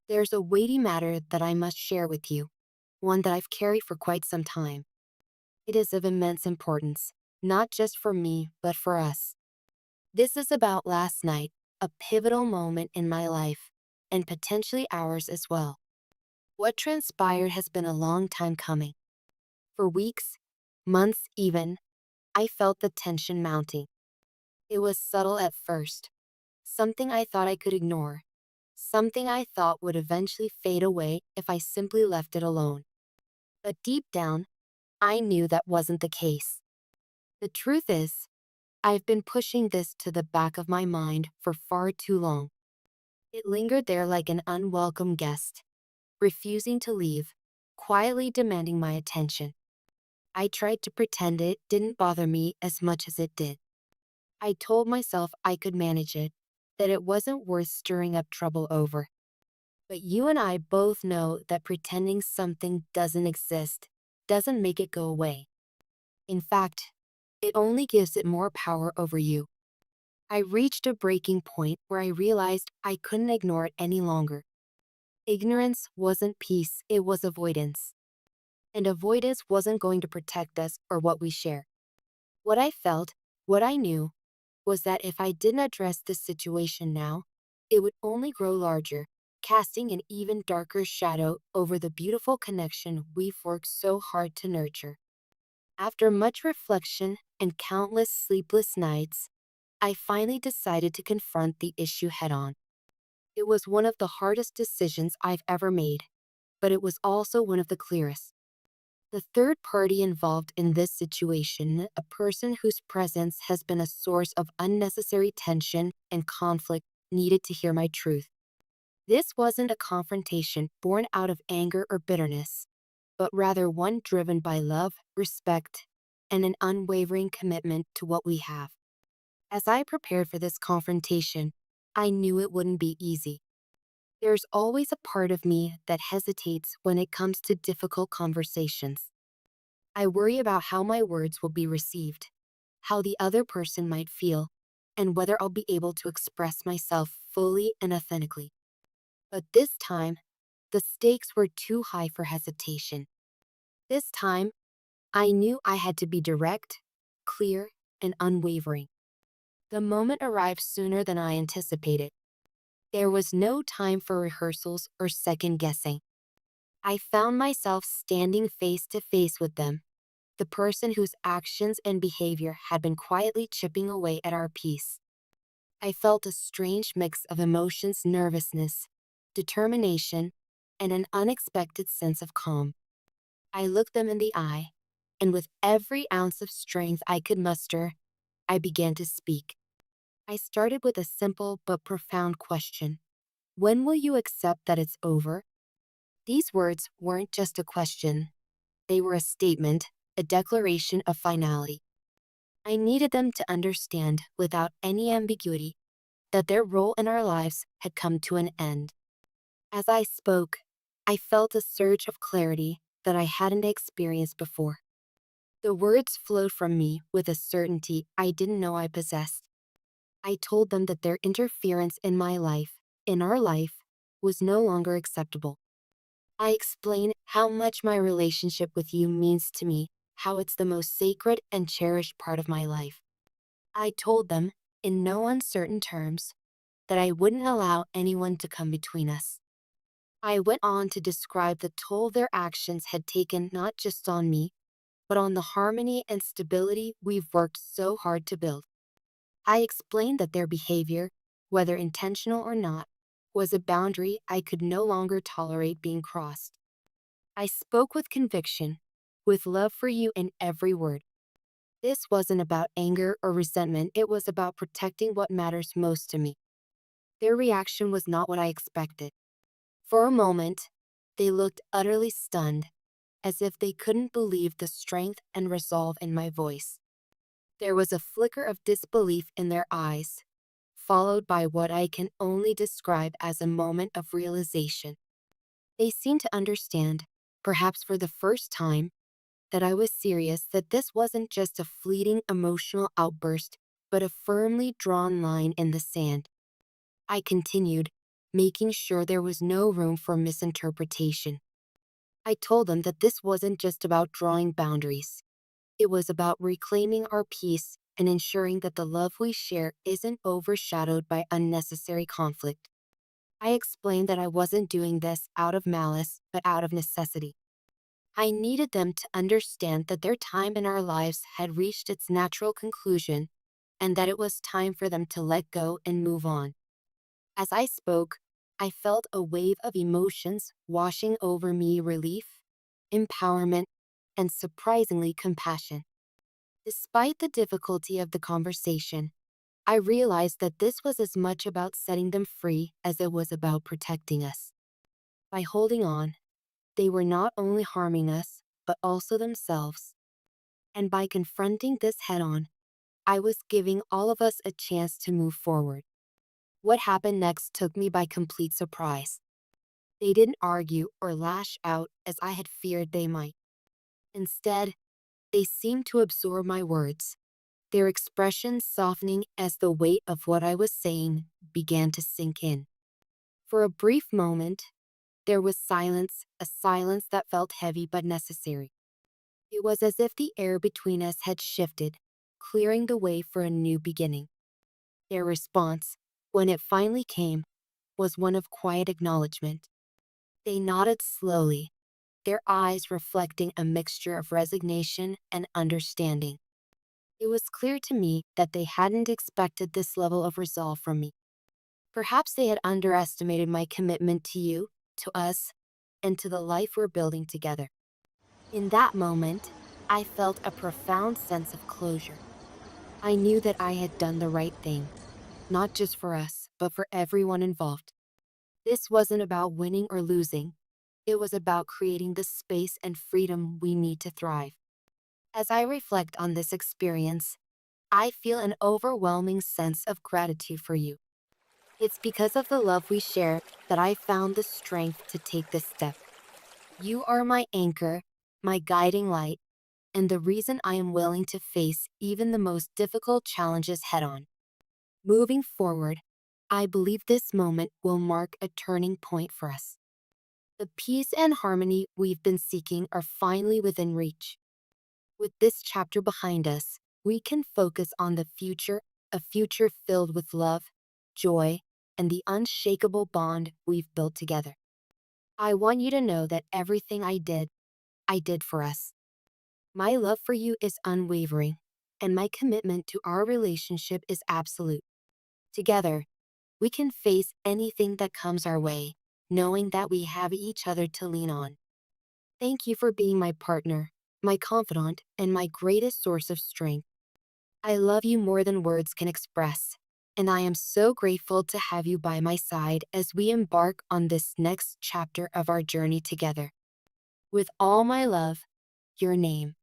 There's a weighty matter that I must share with you, one that I've carried for quite some time. It is of immense importance, not just for me, but for us. This is about last night, a pivotal moment in my life, and potentially ours as well. What transpired has been a long time coming. For weeks, months even, I felt the tension mounting. It was subtle at first, something I thought I could ignore, something I thought would eventually fade away if I simply left it alone. But deep down, I knew that wasn't the case. The truth is, I've been pushing this to the back of my mind for far too long. It lingered there like an unwelcome guest, refusing to leave, quietly demanding my attention. I tried to pretend it didn't bother me as much as it did. I told myself I could manage it, that it wasn't worth stirring up trouble over. But you and I both know that pretending something doesn't exist doesn't make it go away. In fact, it only gives it more power over you. I reached a breaking point where I realized I couldn't ignore it any longer. Ignorance wasn't peace, it was avoidance. And avoidance wasn't going to protect us or what we share. What I felt, what I knew, was that if I didn't address this situation now, it would only grow larger, casting an even darker shadow over the beautiful connection we've worked so hard to nurture. After much reflection and countless sleepless nights, I finally decided to confront the issue head on. It was one of the hardest decisions I've ever made, but it was also one of the clearest. The third party involved in this situation, a person whose presence has been a source of unnecessary tension and conflict, needed to hear my truth. This wasn't a confrontation born out of anger or bitterness, but rather one driven by love, respect, and an unwavering commitment to what we have. As I prepared for this confrontation, I knew it wouldn't be easy. There's always a part of me that hesitates when it comes to difficult conversations. I worry about how my words will be received, how the other person might feel, and whether I'll be able to express myself fully and authentically. But this time, the stakes were too high for hesitation. This time, I knew I had to be direct, clear, and unwavering. The moment arrived sooner than I anticipated. There was no time for rehearsals or second guessing. I found myself standing face to face with them, the person whose actions and behavior had been quietly chipping away at our peace. I felt a strange mix of emotions, nervousness, determination, and an unexpected sense of calm. I looked them in the eye, and with every ounce of strength I could muster, I began to speak. I started with a simple but profound question. When will you accept that it's over? These words weren't just a question. They were a statement, a declaration of finality. I needed them to understand, without any ambiguity, that their role in our lives had come to an end. As I spoke, I felt a surge of clarity that I hadn't experienced before. The words flowed from me with a certainty I didn't know I possessed. I told them that their interference in my life, in our life, was no longer acceptable. I explained how much my relationship with you means to me, how it's the most sacred and cherished part of my life. I told them, in no uncertain terms, that I wouldn't allow anyone to come between us. I went on to describe the toll their actions had taken not just on me, but on the harmony and stability we've worked so hard to build. I explained that their behavior, whether intentional or not, was a boundary I could no longer tolerate being crossed. I spoke with conviction, with love for you in every word. This wasn't about anger or resentment, it was about protecting what matters most to me. Their reaction was not what I expected. For a moment, they looked utterly stunned, as if they couldn't believe the strength and resolve in my voice. There was a flicker of disbelief in their eyes, followed by what I can only describe as a moment of realization. They seemed to understand, perhaps for the first time, that I was serious, that this wasn't just a fleeting emotional outburst, but a firmly drawn line in the sand. I continued, making sure there was no room for misinterpretation. I told them that this wasn't just about drawing boundaries. It was about reclaiming our peace and ensuring that the love we share isn't overshadowed by unnecessary conflict. I explained that I wasn't doing this out of malice, but out of necessity. I needed them to understand that their time in our lives had reached its natural conclusion and that it was time for them to let go and move on. As I spoke, I felt a wave of emotions washing over me: relief, empowerment, and surprisingly compassion. Despite the difficulty of the conversation, I realized that this was as much about setting them free as it was about protecting us. By holding on, they were not only harming us, but also themselves. And by confronting this head on, I was giving all of us a chance to move forward. What happened next took me by complete surprise. They didn't argue or lash out as I had feared they might. Instead, they seemed to absorb my words, their expressions softening as the weight of what I was saying began to sink in. For a brief moment, there was silence, a silence that felt heavy but necessary. It was as if the air between us had shifted, clearing the way for a new beginning. Their response, when it finally came, was one of quiet acknowledgement. They nodded slowly, their eyes reflecting a mixture of resignation and understanding. It was clear to me that they hadn't expected this level of resolve from me. Perhaps they had underestimated my commitment to you, to us, and to the life we're building together. In that moment, I felt a profound sense of closure. I knew that I had done the right thing, not just for us, but for everyone involved. This wasn't about winning or losing. It was about creating the space and freedom we need to thrive. As I reflect on this experience, I feel an overwhelming sense of gratitude for you. It's because of the love we share that I found the strength to take this step. You are my anchor, my guiding light, and the reason I am willing to face even the most difficult challenges head on. Moving forward, I believe this moment will mark a turning point for us. The peace and harmony we've been seeking are finally within reach. With this chapter behind us, we can focus on the future, a future filled with love, joy, and the unshakable bond we've built together. I want you to know that everything I did for us. My love for you is unwavering, and my commitment to our relationship is absolute. Together, we can face anything that comes our way, knowing that we have each other to lean on. Thank you for being my partner, my confidant, and my greatest source of strength. I love you more than words can express, and I am so grateful to have you by my side as we embark on this next chapter of our journey together. With all my love, your name.